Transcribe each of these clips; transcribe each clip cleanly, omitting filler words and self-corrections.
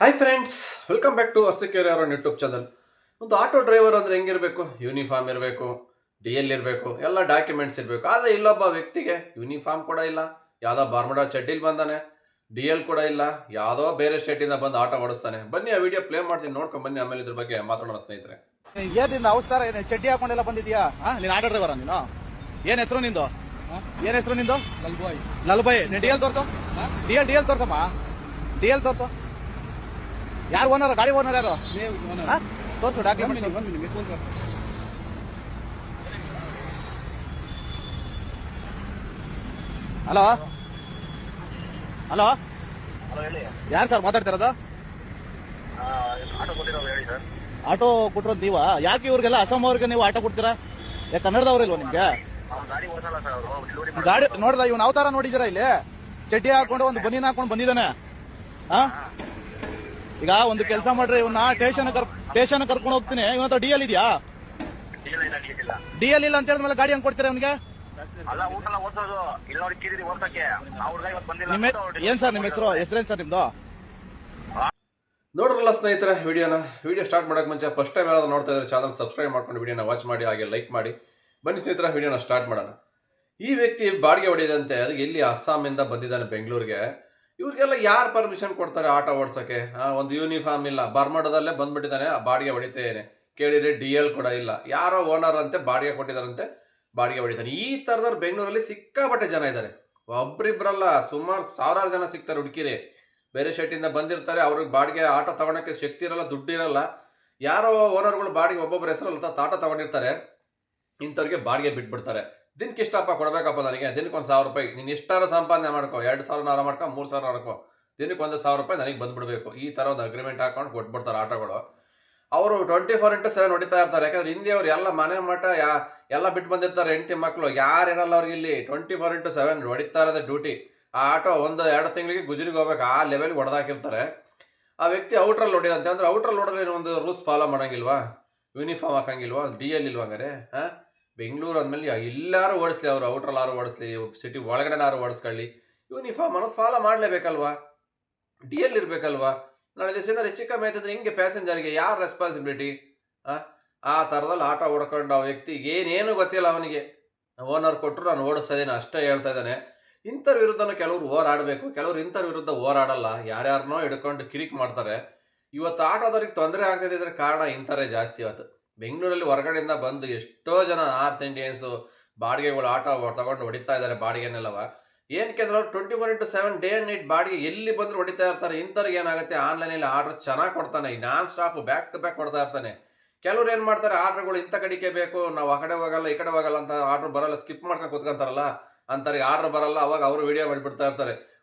Hi friends, welcome back to Arsikere ಅವರ YouTube channel. ಒಂದು auto driver ಅಂದರೆ ಹೆಂಗಿರಬೇಕು? ಯೂನಿಫಾರ್ಮ್ ಇರಬೇಕು, ಡಿ ಎಲ್ ಇರಬೇಕು, ಎಲ್ಲ ಡಾಕ್ಯುಮೆಂಟ್ಸ್ ಇರಬೇಕು. ಆದರೆ ಇಲ್ಲೊಬ್ಬ ವ್ಯಕ್ತಿಗೆ ಯೂನಿಫಾರ್ಮ್ ಕೂಡ ಇಲ್ಲ, ಯಾವುದೋ ಬಾರ್ಮುಡಾ ಚಡ್ಡಿಲಿ ಬಂದಾನೆ, ಡಿ ಎಲ್ ಕೂಡ ಇಲ್ಲ, ಯಾವುದೋ ಬೇರೆ ಸ್ಟೇಟಿಂದ ಬಂದು ಆಟೋ ಓಡಿಸ್ತಾನೆ. ಬನ್ನಿ ಆ ವಿಡಿಯೋ ಪ್ಲೇ ಮಾಡ್ತೀನಿ, ನೋಡ್ಕೊಂಡು ಬನ್ನಿ. ಆಮೇಲೆ ಇದ್ರ ಬಗ್ಗೆ ಮಾತಾಡೋಣ ಸ್ನೇಹಿತರೆ. ಏನಿಂದ ಅವಸ್ತಾರ ಏನ್ ಚಡ್ಡಿ ಹಾಕೊಂಡೆಲ್ಲ ಬಂದಿದ್ಯಾ? ನೀನ್ ಆಟೋ ಡ್ರೈವರ್ ನೀನು? ಏನ್ ಹೆಸರು ನಿಂದು? ಏನ್ ಹೆಸರು ನಿಂದು? ಲಲ್ಬಾಯ್. ನೀನ್ ಡಿ ಎಲ್ ತೋರ್ಸು. ಡಿ ಎಲ್ ತೋರ್ಸಮ್ಮ. ಡಿ ಎಲ್ ತೋರ್ಸು. ಯಾರು ಓನರ್? ಗಾಡಿ ಓನರ್ ಯಾರು? ತೋರ್ಸು ಡಾಕ್ಯುಮೆಂಟ್. ಹಲೋ ಹಲೋ, ಯಾರು ಸರ್ ಮಾತಾಡ್ತಿರೋದು? ಆಟೋ ಕೊಟ್ಟಿರೋದು ನೀವಾ? ಯಾಕೆ ಇವ್ರಿಗೆಲ್ಲ ಅಸ್ಸಾಂ ಅವ್ರಿಗೆ ನೀವು ಆಟೋ ಕೊಡ್ತೀರಾ? ಯಾಕೆ ಕನ್ನಡದವ್ರಿಲ್ವಾ ನಿಮ್ಗೆ? ಗಾಡಿ ನೋಡ್ದ ಇವ್ನ ಅವತಾರ ನೋಡಿದಿರಾ? ಇಲ್ಲಿ ಚಡ್ಡಿ ಹಾಕೊಂಡು ಒಂದು ಬನೀನ್ ಹಾಕೊಂಡು ಬಂದಿದ್ದಾನೆ. ಈಗ ಒಂದು ಕೆಲಸ ಮಾಡ್ರಿ, ಇವನ್ನ ಸ್ಟೇಷನ್ ಕರ್ಕೊಂಡು ಹೋಗ್ತೀನಿ. ಇವನ ಹತ್ರ ಡಿ ಎಲ್ ಇದೆಯಾ? ಡಿ ಎಲ್ ಇಲ್ಲ ಅಂತ ಹೇಳಿದ್ಮೇಲೆ ಗಾಡಿ ಹಂಗ್ ಕೊಡ್ತೀರಾ ಇವನ್ಗೆ? ಏನ್ ಸರ್ ನಿಮ್ಮ ಹೆಸರೇನ್ ಸರ್ ನಿಮ್ದು? ನೋಡ್ರಲ್ಲ ಸ್ನೇಹಿತರೆ, ವಿಡಿಯೋ ಸ್ಟಾರ್ಟ್ ಮಾಡೋಕೆ ಮುಂಚೆ ಫಸ್ಟ್ ಟೈಮ್ ಯಾರಾದ್ರೂ ನೋಡ್ತಾ ಇದ್ರೆ ಚಾನಲ್ ಸಬ್ಸ್ಕ್ರೈಬ್ ಮಾಡ್ಕೊಂಡು ವಿಡಿಯೋನ ವಾಚ್ ಮಾಡಿ, ಹಾಗೆ ಲೈಕ್ ಮಾಡಿ. ಬನ್ನಿ ಸ್ನೇಹಿತರೆ, ವಿಡಿಯೋನ ಸ್ಟಾರ್ಟ್ ಮಾಡೋಣ. ಈ ವ್ಯಕ್ತಿ ಬಾಡಿಗೆ ಹೊಡೆಯದಂತೆ, ಅದಕ್ಕೆ ಎಲ್ಲಿ ಅಸ್ಸಾಮಿಂದ ಬಂದಿದ್ದಾನೆ ಬೆಂಗಳೂರಿಗೆ. ಇವ್ರಿಗೆಲ್ಲ ಯಾರು ಪರ್ಮಿಷನ್ ಕೊಡ್ತಾರೆ ಆಟೋ ಓಡಿಸೋಕ್ಕೆ? ಒಂದು ಯೂನಿಫಾರ್ಮ್ ಇಲ್ಲ, ಬರ್ಮಾಡದಲ್ಲೇ ಬಂದ್ಬಿಟ್ಟಿದ್ದಾನೆ, ಬಾಡಿಗೆ ಹೊಡಿತೇನೆ. ಕೇಳಿದ್ರೆ ಡಿ ಎಲ್ ಕೂಡ ಇಲ್ಲ, ಯಾರೋ ಓನರ್ ಅಂತೆ ಬಾಡಿಗೆ ಕೊಟ್ಟಿದ್ದಾರಂತೆ, ಬಾಡಿಗೆ ಹೊಡಿತಾನೆ. ಈ ಥರದವ್ರು ಬೆಂಗಳೂರಲ್ಲಿ ಸಿಕ್ಕಾಪಟ್ಟೆ ಜನ ಇದ್ದಾರೆ. ಒಬ್ರಿಬ್ರಲ್ಲ, ಸುಮಾರು ಸಾವಿರಾರು ಜನ ಸಿಗ್ತಾರೆ. ಹುಡುಕಿರಿ, ಬೇರೆ ಸ್ಟೇಟಿಂದ ಬಂದಿರ್ತಾರೆ, ಅವ್ರಿಗೆ ಬಾಡಿಗೆ ಆಟೋ ತಗೊಳಕ್ಕೆ ಶಕ್ತಿ ಇರಲ್ಲ, ದುಡ್ಡು ಇರಲ್ಲ. ಯಾರೋ ಓನರ್ಗಳು ಬಾಡಿಗೆ ಒಬ್ಬೊಬ್ಬರ ಹೆಸರಲ್ಲಿ ಆಟೋ ತಗೊಂಡಿರ್ತಾರೆ, ಇಂಥವ್ರಿಗೆ ಬಾಡಿಗೆ ಬಿಟ್ಬಿಡ್ತಾರೆ. ದಿನಕ್ಕೆ ಇಷ್ಟಪ್ಪ ಕೊಡಬೇಕಪ್ಪ ನನಗೆ, ದಿನಕ್ಕೆ ₹1,000. ನೀನು ಎಷ್ಟಾರು ಸಂಪಾದನೆ ಮಾಡ್ಕೋ, 2,000 ಮಾಡ್ಕೊ, 3,000 ಮಾಡ್ಕೋ, ದಿನಕ್ಕೆ ₹1,000 ನನಗೆ ಬಂದ್ಬಿಡ್ಬೇಕು. ಈ ಥರ ಒಂದು ಅಗ್ರಿಮೆಂಟ್ ಹಾಕೊಂಡು ಕೊಟ್ಬಿಡ್ತಾರೆ ಆಟೋಗಳು. ಅವರು 24/7 ಹೊಡಿತಾ ಇರ್ತಾರೆ. ಯಾಕಂದ್ರೆ ಹಿಂದಿಯವ್ರು ಎಲ್ಲ ಮನೆ ಮಠ ಎಲ್ಲ ಬಿಟ್ಟು ಬಂದಿರ್ತಾರೆ, ಹೆಂಡತಿ ಮಕ್ಕಳು ಯಾರು ಇರಲ್ಲ ಅವ್ರಿಗೆ. ಇಲ್ಲಿ 24/7 ಹೊಡಿತಾ ಇರೋದೇ ಡ್ಯೂಟಿ. ಆ ಆಟೋ 1-2 ತಿಂಗಳಿಗೆ ಗುಜರಿಗೆ ಹೋಗ್ಬೇಕು, ಆ ಲೆವೆಲ್ಗೆ ಹೊಡೆದಾಕಿರ್ತಾರೆ. ಆ ವ್ಯಕ್ತಿ ಔಟ್ರಲ್ಲಿ ಹೊಡಿದಂತೆ. ಅಂದ್ರೆ ಔಟ್ರಲ್ಲಿ ಹೊಡೆದ್ರೆ ಒಂದು ರೂಲ್ಸ್ ಫಾಲೋ ಮಾಡೋಂಗಿಲ್ವಾ? ಯೂನಿಫಾರ್ಮ್ ಹಾಕಂಗಿಲ್ವಾ? ಡಿ ಎಲ್ ಇಲ್ವಾ? ಹಂಗಾರೆ ಬೆಂಗಳೂರು ಅಂದಮೇಲೆ ಎಲ್ಲಾರು ಓಡಿಸ್ಲಿ, ಅವರು ಔಟ್ರಲ್ಲಾರು ಓಡಿಸ್ಲಿ, ಸಿಟಿ ಒಳಗಡೆನಾರು ಓಡಿಸ್ಕೊಳ್ಳಿ, ಯೂನಿಫಾರ್ಮ್ ಅನ್ನೋದು ಫಾಲೋ ಮಾಡಲೇಬೇಕಲ್ವಾ? ಡಿ ಎಲ್ ಇರಬೇಕಲ್ವಾ? ನಾಳೆ ದಿವಸ ಹೆಚ್ಚು ಕಮ್ಮಿ ಆಯ್ತಂದ್ರೆ ಹಿಂಗೆ ಪ್ಯಾಸೆಂಜರ್ಗೆ ಯಾರು ರೆಸ್ಪಾನ್ಸಿಬಿಲಿಟಿ? ಆ ಥರದಲ್ಲಿ ಆಟೋ ಹೊಡ್ಕೊಂಡು ಆ ವ್ಯಕ್ತಿ ಏನೇನು ಗೊತ್ತಿಲ್ಲ ಅವನಿಗೆ. ಓನರ್ ಕೊಟ್ಟರು ನಾನು ಓಡಿಸ್ತಾ ಇದ್ದೀನಿ ಅಷ್ಟೇ ಹೇಳ್ತಾ ಇದ್ದಾನೆ. ಇಂಥವ್ರ ವಿರುದ್ಧನೂ ಕೆಲವರು ಹೋರಾಡಬೇಕು, ಕೆಲವರು ಇಂಥವ್ರ ವಿರುದ್ಧ ಹೋರಾಡಲ್ಲ, ಯಾರ್ಯಾರನ್ನೋ ಹಿಡ್ಕೊಂಡು ಕಿರಿಕ್ ಮಾಡ್ತಾರೆ. ಇವತ್ತು ಆಟೋದವ್ರಿಗೆ ತೊಂದರೆ ಆಗ್ತಿದ್ರೆ ಕಾರಣ ಇಂಥರೇ ಜಾಸ್ತಿ. ಇವತ್ತು ಬೆಂಗಳೂರಲ್ಲಿ ಹೊರಗಡೆಯಿಂದ ಬಂದು ಎಷ್ಟೋ ಜನ ನಾರ್ತ್ ಇಂಡಿಯನ್ಸು ಬಾಡಿಗೆಗಳು ಆಟೋ ತಗೊಂಡು ಹೊಡಿತಾ ಇದ್ದಾರೆ ಬಾಡಿಗೆನೆಲ್ಲವ. ಏನಕ್ಕೆ ಅಂದ್ರೆ ಅವ್ರು 24/7 ಡೇ ಆ್ಯಂಡ್ ನೈಟ್ ಬಾಡಿಗೆ ಎಲ್ಲಿ ಬಂದರೂ ಹೊಡಿತಾ ಇರ್ತಾರೆ. ಇಂಥವ್ರಿಗೆ ಏನಾಗುತ್ತೆ, ಆನ್ಲೈನಲ್ಲಿ ಆರ್ಡರ್ ಚೆನ್ನಾಗಿ ಕೊಡ್ತಾನೆ, non stop back to back ಕೊಡ್ತಾ ಇರ್ತಾನೆ. ಕೆಲವ್ರು ಏನು ಮಾಡ್ತಾರೆ, ಆರ್ಡ್ರ್ಗಳು ಇಂಥ ಕಡೆಗೆ ಬೇಕು, ನಾವು ಆ ಕಡೆ ಹೋಗಲ್ಲ ಈ ಕಡೆ ಹೋಗಲ್ಲ ಅಂತ ಆರ್ಡ್ರ್ ಬರಲ್ಲ, ಸ್ಕಿಪ್ ಮಾಡ್ಕೊಂಡು ಕೂತ್ಕೊಂತಾರಲ್ಲ, ಅಂಥವ್ರಿಗೆ ಆರ್ಡ್ರ್ ಬರಲ್ಲ. ಅವಾಗ ಅವರು ವಿಡಿಯೋ ಮಾಡಿಬಿಡ್ತಾ ಇರ್ತಾರೆ.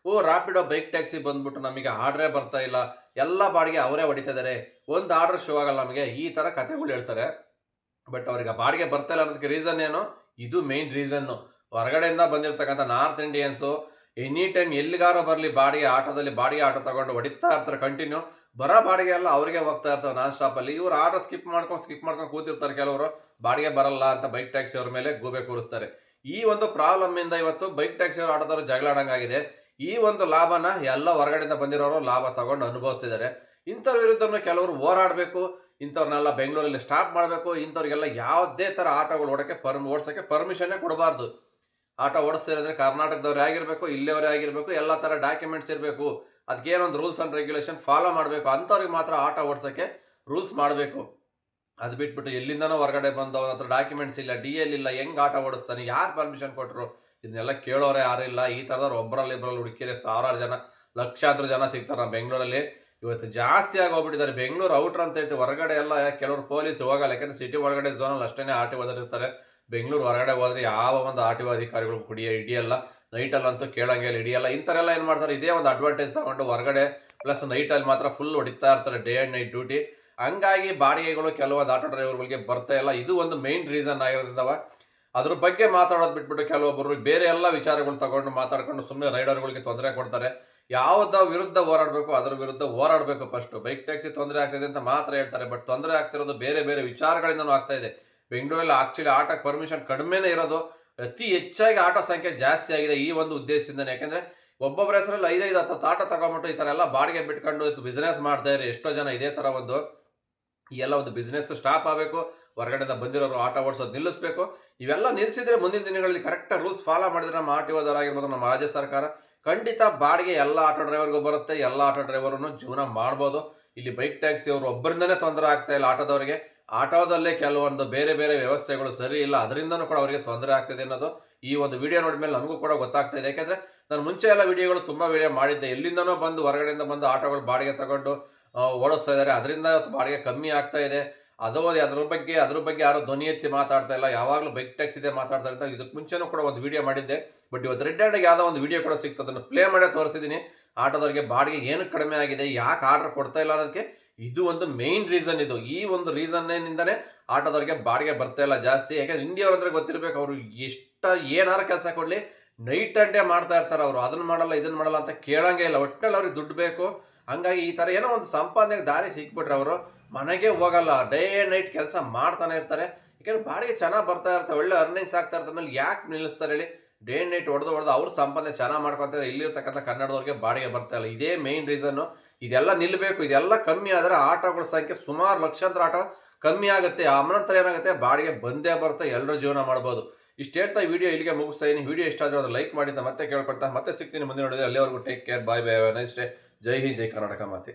ರಾಪಿಡೋ ಬೈಕ್ ಟ್ಯಾಕ್ಸಿ ಬಂದ್ಬಿಟ್ಟು ನಮಗೆ ಆರ್ಡ್ರೇ ಬರ್ತಾ ಇಲ್ಲ, ಎಲ್ಲ ಬಾಡಿಗೆ ಅವರೇ ಹೊಡಿತಾ ಇದ್ದಾರೆ, ಒಂದು ಆರ್ಡ್ರ್ ಶೋ ಆಗಲ್ಲ ನಮಗೆ, ಈ ಥರ ಕಥೆಗಳು ಹೇಳ್ತಾರೆ. ಬಟ್ ಅವ್ರಿಗೆ ಬಾಡಿಗೆ ಬರ್ತಾ ಇಲ್ಲ ಅನ್ನೋದಕ್ಕೆ ರೀಸನ್ ಏನು? ಇದು ಮೇನ್ ರೀಸನ್ನು. ಹೊರಗಡೆಯಿಂದ ಬಂದಿರತಕ್ಕಂಥ ನಾರ್ತ್ ಇಂಡಿಯನ್ಸು ಎನಿ ಟೈಮ್ ಎಲ್ಲಿಗಾರೋ ಬರಲಿ ಬಾಡಿಗೆ ಆಟೋ ತಗೊಂಡು ಹೊಡಿತಾ ಇರ್ತಾರೆ ಕಂಟಿನ್ಯೂ. ಬರೋ ಬಾಡಿಗೆ ಎಲ್ಲ ಅವ್ರಿಗೆ ಹೋಗ್ತಾ ಇರ್ತಾರೆ ನಾನ್ ಸ್ಟಾಪಲ್ಲಿ. ಇವ್ರು ಆರ್ಡರ್ ಸ್ಕಿಪ್ ಮಾಡ್ಕೊಂಡು ಕೂತಿರ್ತಾರೆ. ಕೆಲವರು ಬಾಡಿಗೆ ಬರಲ್ಲ ಅಂತ ಬೈಕ್ ಟ್ಯಾಕ್ಸಿ ಅವ್ರ ಮೇಲೆ ಗೂಬೆ ಕೂರಿಸ್ತಾರೆ. ಈ ಒಂದು ಪ್ರಾಬ್ಲಮ್ಮಿಂದ ಇವತ್ತು ಬೈಕ್ ಟ್ಯಾಕ್ಸಿ ಅವರು ಆಟೋದವರು ಜಗಳಾಡಂಗಾಗಿದೆ. ಈ ಒಂದು ಲಾಭನ ಎಲ್ಲ ಹೊರಗಡೆಯಿಂದ ಬಂದಿರೋರು ಲಾಭ ತಗೊಂಡು ಅನುಭವಿಸ್ತಿದ್ದಾರೆ. ಇಂಥವ್ರ ವಿರುದ್ಧ ಕೆಲವರು ಹೋರಾಡಬೇಕು, ಇಂಥವ್ರನ್ನೆಲ್ಲ ಬೆಂಗಳೂರಲ್ಲಿ ಸ್ಟಾಪ್ ಮಾಡಬೇಕು. ಇಂಥವ್ರಿಗೆಲ್ಲ ಯಾವುದೇ ಥರ ಆಟೋಗಳು ಓಡಿಸೋಕ್ಕೆ ಪರ್ಮಿಷನ್ನೇ ಕೊಡಬಾರ್ದು. ಆಟೋ ಓಡಿಸ್ತಿರೋದ್ರೆ ಕರ್ನಾಟಕದವ್ರೇ ಆಗಿರಬೇಕು, ಇಲ್ಲಿಯವರೇ ಆಗಿರಬೇಕು, ಎಲ್ಲ ಥರ ಡಾಕ್ಯುಮೆಂಟ್ಸ್ ಇರಬೇಕು, ಅದಕ್ಕೇನೊಂದು ರೂಲ್ಸ್ ಆ್ಯಂಡ್ ರೆಗ್ಯುಲೇಷನ್ ಫಾಲೋ ಮಾಡಬೇಕು. ಅಂಥವ್ರಿಗೆ ಮಾತ್ರ ಆಟೋ ಓಡಿಸೋಕ್ಕೆ ರೂಲ್ಸ್ ಮಾಡಬೇಕು. ಅದು ಬಿಟ್ಬಿಟ್ಟು ಎಲ್ಲಿಂದನೋ ಹೊರಗಡೆ ಬಂದು ಅವನ ಹತ್ರ ಡಾಕ್ಯುಮೆಂಟ್ಸ್ ಇಲ್ಲ, ಡಿ ಎಲ್ ಇಲ್ಲ, ಹೆಂಗೆ ಆಟೋ ಓಡಿಸ್ತಾನೆ, ಯಾರು ಪರ್ಮಿಷನ್ ಕೊಟ್ಟರು, ಇದನ್ನೆಲ್ಲ ಕೇಳೋರೆ ಯಾರಿಲ್ಲ. ಈ ಥರದವ್ರು ಒಬ್ಬರಲ್ಲಿ ಹುಡುಕಿರೆ ಸಾವಿರಾರು ಜನ, ಲಕ್ಷಾಂತರ ಜನ ಸಿಗ್ತಾರೆ ನಮ್ಮ ಬೆಂಗಳೂರಲ್ಲಿ. ಇವತ್ತು ಜಾಸ್ತಿ ಆಗಿ ಹೋಗ್ಬಿಟ್ಟಿದ್ದಾರೆ. ಬೆಂಗಳೂರು ಔಟ್ರ್ ಅಂತ ಹೇಳ್ತೀವಿ, ಹೊರಗಡೆ ಎಲ್ಲ ಕೆಲವರು ಪೊಲೀಸ್ ಹೋಗಲ್ಲ, ಯಾಕಂದರೆ ಸಿಟಿ ಒಳಗಡೆ ಝೋನಲ್ಲಿ ಅಷ್ಟೇ ಆರ್ ಟಿ ಓದಿರ್ತಾರೆ. ಬೆಂಗಳೂರು ಹೊರಗಡೆ ಹೋದ್ರೆ ಯಾವ ಒಂದು ಆರ್ ಟಿ ಒ ಅಧಿಕಾರಿಗಳು ಹಿಡಿಯಲ್ಲ, ನೈಟಲ್ಲಂತೂ ಕೇಳಂಗಿಲ್ಲ, ಹಿಡಿಯಲ್ಲ. ಇಂಥರೆಲ್ಲ ಏನು ಮಾಡ್ತಾರೆ, ಇದೇ ಒಂದು ಅಡ್ವಾಂಟೇಜ್ ತಗೊಂಡು ಹೊರಗಡೆ ಪ್ಲಸ್ ನೈಟಲ್ಲಿ ಮಾತ್ರ ಫುಲ್ ಹೊಡಿತಾ ಇರ್ತಾರೆ, ಡೇ ಆ್ಯಂಡ್ ನೈಟ್ ಡ್ಯೂಟಿ. ಹಂಗಾಗಿ ಬಾಡಿಗೆಗಳು ಕೆಲವೊಂದು ಆಟೋ ಡ್ರೈವರ್ಗಳಿಗೆ ಬರ್ತಾ ಇಲ್ಲ. ಇದು ಒಂದು ಮೇನ್ ರೀಸನ್ ಆಗಿರೋದ್ರಿಂದ ಅದ್ರ ಬಗ್ಗೆ ಮಾತಾಡೋದು ಬಿಟ್ಬಿಟ್ಟು ಕೆಲವೊಬ್ಬರು ಬೇರೆ ಎಲ್ಲ ವಿಚಾರಗಳು ತಗೊಂಡು ಮಾತಾಡ್ಕೊಂಡು ಸುಮ್ಮನೆ ರೈಡರ್ಗಳಿಗೆ ತೊಂದರೆ ಕೊಡ್ತಾರೆ. ಯಾವುದೋ ವಿರುದ್ಧ ಹೋರಾಡಬೇಕು, ಅದರ ವಿರುದ್ಧ ಹೋರಾಡಬೇಕು. ಫಸ್ಟು ಬೈಕ್ ಟ್ಯಾಕ್ಸಿ ತೊಂದರೆ ಆಗ್ತಿದೆ ಅಂತ ಮಾತ್ರ ಹೇಳ್ತಾರೆ, ಬಟ್ ತೊಂದರೆ ಆಗ್ತಿರೋದು ಬೇರೆ ಬೇರೆ ವಿಚಾರಗಳಿಂದನೂ ಆಗ್ತಾ ಇದೆ. ಬೆಂಗಳೂರಲ್ಲಿ ಆಕ್ಚುಲಿ ಆಟೋಕ್ಕೆ ಪರ್ಮಿಷನ್ ಕಡಿಮೆನೇ ಇರೋದು, ಅತಿ ಹೆಚ್ಚಾಗಿ ಆಟೋ ಸಂಖ್ಯೆ ಜಾಸ್ತಿ ಆಗಿದೆ ಈ ಒಂದು ಉದ್ದೇಶದಿಂದನೇ. ಯಾಕೆಂದರೆ ಒಬ್ಬೊಬ್ಬರ ಹೆಸರಲ್ಲಿ 5 10 ಆಟೋ ತಗೊಂಬಿಟ್ಟು ಈ ಥರ ಎಲ್ಲ ಬಾಡಿಗೆ ಬಿಟ್ಕೊಂಡು ಬಿಸ್ನೆಸ್ ಮಾಡ್ತಾ ಇರಿ. ಎಷ್ಟೋ ಜನ ಇದೇ ಥರ ಈ ಎಲ್ಲ ಒಂದು ಬಿಸ್ನೆಸ್ ಸ್ಟಾಪ್ ಆಗಬೇಕು. ಹೊರಗಡೆಯಿಂದ ಬಂದಿರೋರು ಆಟೋ ಓಡಿಸೋದು ನಿಲ್ಲಿಸಬೇಕು. ಇವೆಲ್ಲ ನಿಲ್ಲಿಸಿದ್ರೆ ಮುಂದಿನ ದಿನಗಳಲ್ಲಿ ಕರೆಕ್ಟಾಗಿ ರೂಲ್ಸ್ ಫಾಲೋ ಮಾಡಿದ್ರೆ ನಮ್ಮ ಆರ್ ಟಿ ಓದವರಾಗಿರ್ಬೋದು, ನಮ್ಮ ರಾಜ್ಯ ಸರ್ಕಾರ ಖಂಡಿತ ಬಾಡಿಗೆ ಎಲ್ಲ ಆಟೋ ಡ್ರೈವರ್ಗೂ ಬರುತ್ತೆ. ಎಲ್ಲ ಆಟೋ ಡ್ರೈವರನ್ನು ಜೀವನ ಮಾಡ್ಬೋದು. ಇಲ್ಲಿ ಬೈಕ್ ಟ್ಯಾಕ್ಸಿ ಅವರು ಒಬ್ಬರಿಂದನೇ ತೊಂದರೆ ಆಗ್ತಾ ಇಲ್ಲ ಆಟೋದವರಿಗೆ. ಆಟೋದಲ್ಲೇ ಕೆಲವೊಂದು ಬೇರೆ ಬೇರೆ ವ್ಯವಸ್ಥೆಗಳು ಸರಿ ಇಲ್ಲ, ಅದರಿಂದನೂ ಕೂಡ ಅವರಿಗೆ ತೊಂದರೆ ಆಗ್ತಿದೆ ಅನ್ನೋದು ಈ ಒಂದು ವಿಡಿಯೋ ನೋಡಿದ್ಮೇಲೆ ನನಗೂ ಕೂಡ ಗೊತ್ತಾಗ್ತಾ ಇದೆ. ಯಾಕೆಂದರೆ ನಾನು ಮುಂಚೆ ಎಲ್ಲ ವಿಡಿಯೋಗಳು ತುಂಬ ವಿಡಿಯೋ ಮಾಡಿದ್ದೆ. ಎಲ್ಲಿಂದನೋ ಬಂದು ಹೊರಗಡೆಯಿಂದ ಬಂದು ಆಟೋಗಳು ಬಾಡಿಗೆ ತಗೊಂಡು ಓಡಿಸ್ತಾ ಇದ್ದಾರೆ. ಅದರಿಂದ ಇವತ್ತು ಬಾಡಿಗೆ ಕಮ್ಮಿ ಆಗ್ತಾ ಇದೆ. ಅದ್ರ ಬಗ್ಗೆ ಯಾರು ಧ್ವನಿ ಎತ್ತಿ ಮಾತಾಡ್ತಾ ಇಲ್ಲ. ಯಾವಾಗಲೂ ಬೈಕ್ ಟ್ಯಾಕ್ಸ್ ಇದೆ ಮಾತಾಡ್ತಾ ಇರ್ತಾರೆ. ಇದಕ್ಕೆ ಮುಂಚೆನೂ ಕೂಡ ಒಂದು ವಿಡಿಯೋ ಮಾಡಿದ್ದೆ. ಬಟ್ ಇವತ್ತು ರೆಡ್ ಹ್ಯಾಂಡಿಗೆ ಯಾವುದೋ ಒಂದು ವಿಡಿಯೋ ಕೂಡ ಸಿಕ್ತು, ಅದನ್ನು ಪ್ಲೇ ಮಾಡೇ ತೋರಿಸಿದ್ದೀನಿ. ಆಟೋದವರಿಗೆ ಬಾಡಿಗೆ ಏನಕ್ಕೆ ಕಡಿಮೆ ಆಗಿದೆ, ಯಾಕೆ ಆರ್ಡರ್ ಕೊಡ್ತಾ ಇಲ್ಲ ಅನ್ನೋದಕ್ಕೆ ಇದು ಒಂದು ಮೇನ್ ರೀಸನ್. ಈ ಒಂದು ರೀಸನ್ನಿಂದನೇ ಆಟೋದವರಿಗೆ ಬಾಡಿಗೆ ಬರ್ತಾ ಇಲ್ಲ ಜಾಸ್ತಿ. ಯಾಕಂದ್ರೆ ಹಿಂದಿಯವ್ರು ಅಂದ್ರೆ ಗೊತ್ತಿರಬೇಕು, ಅವರು ಏನಾರು ಕೆಲಸ ಕೊಡಲಿ ನೈಟ್ ಆ್ಯಂಡ್ ಡೇ ಮಾಡ್ತಾ ಇರ್ತಾರೆ. ಅವರು ಅದನ್ನು ಮಾಡಲ್ಲ ಇದನ್ನು ಮಾಡಲ್ಲ ಅಂತ ಕೇಳಂಗೆ ಇಲ್ಲ. ಒಟ್ಟಿನಲ್ಲಿ ಅವ್ರಿಗೆ ದುಡ್ಡು ಬೇಕು. ಹಂಗಾಗಿ ಈ ಥರ ಏನೋ ಒಂದು ಸಂಪಾದನೆಗೆ ದಾರಿ ಸಿಕ್ಬಿಟ್ರೆ ಅವರು ಮನೆಗೆ ಹೋಗಲ್ಲ, ಡೇ ನೈಟ್ ಕೆಲಸ ಮಾಡ್ತಾನೆ ಇರ್ತಾರೆ. ಯಾಕೆಂದ್ರೆ ಬಾಡಿಗೆ ಚೆನ್ನಾಗಿ ಬರ್ತಾ ಇರ್ತಾರೆ, ಒಳ್ಳೆ ಅರ್ನಿಂಗ್ಸ್ ಆಗ್ತಾ ಇರ್ತಾರೆ. ಮೇಲೆ ಯಾಕೆ ನಿಲ್ಲಿಸ್ತಾರೆ ಹೇಳಿ? ಡೇ ನೈಟ್ ಹೊಡೆದು ಅವ್ರು ಸಂಪಾದನೆ ಚೆನ್ನಾಗಿ ಮಾಡ್ಕೊತಾರೆ. ಇಲ್ಲಿರ್ತಕ್ಕಂಥ ಕನ್ನಡದವ್ರಿಗೆ ಬಾಡಿಗೆ ಬರ್ತಾ ಇಲ್ಲ. ಇದೇ ಮೇನ್ ರೀಸನ್ನು. ಇದೆಲ್ಲ ನಿಲ್ಲಬೇಕು. ಇದೆಲ್ಲ ಕಮ್ಮಿ ಆದರೆ ಆಟೋಗಳ ಸಂಖ್ಯೆ ಸುಮಾರು ಲಕ್ಷಾಂತರ ಆಟೋ ಕಮ್ಮಿ ಆಗುತ್ತೆ. ಆಮನಂತರ ಏನಾಗುತ್ತೆ, ಬಾಡಿಗೆ ಬಂದೇ ಬರುತ್ತೆ, ಎಲ್ಲರೂ ಜೀವನ ಮಾಡ್ಬೋದು. ಇಷ್ಟು ಹೇಳ್ತಾ ಈ ವಿಡಿಯೋ ಇಲ್ಲಿಗೆ ಮುಗಿಸ್ತಾ ಇದ್ದೀನಿ. ವಿಡಿಯೋ ಇಷ್ಟ ಆದರೆ ಒಂದು ಲೈಕ್ ಮಾಡಿ ಅಂತ ಮತ್ತೆ ಕೇಳ್ಕೊಳ್ತಾ ಮತ್ತೆ ಸಿಗ್ತೀನಿ ಮುಂದಿನ ನೋಡಿದ್ರೆ. ಅಲ್ಲಿವರೆಗೂ ಟೇಕ್ ಕೇರ್, ಬಾಯ್ ಬಾಯ್, ನೈಸ್ ಡೇ. ಜೈ ಹಿಂದ್, ಜೈ ಕರ್ನಾಟಕ ಮಾತೆ.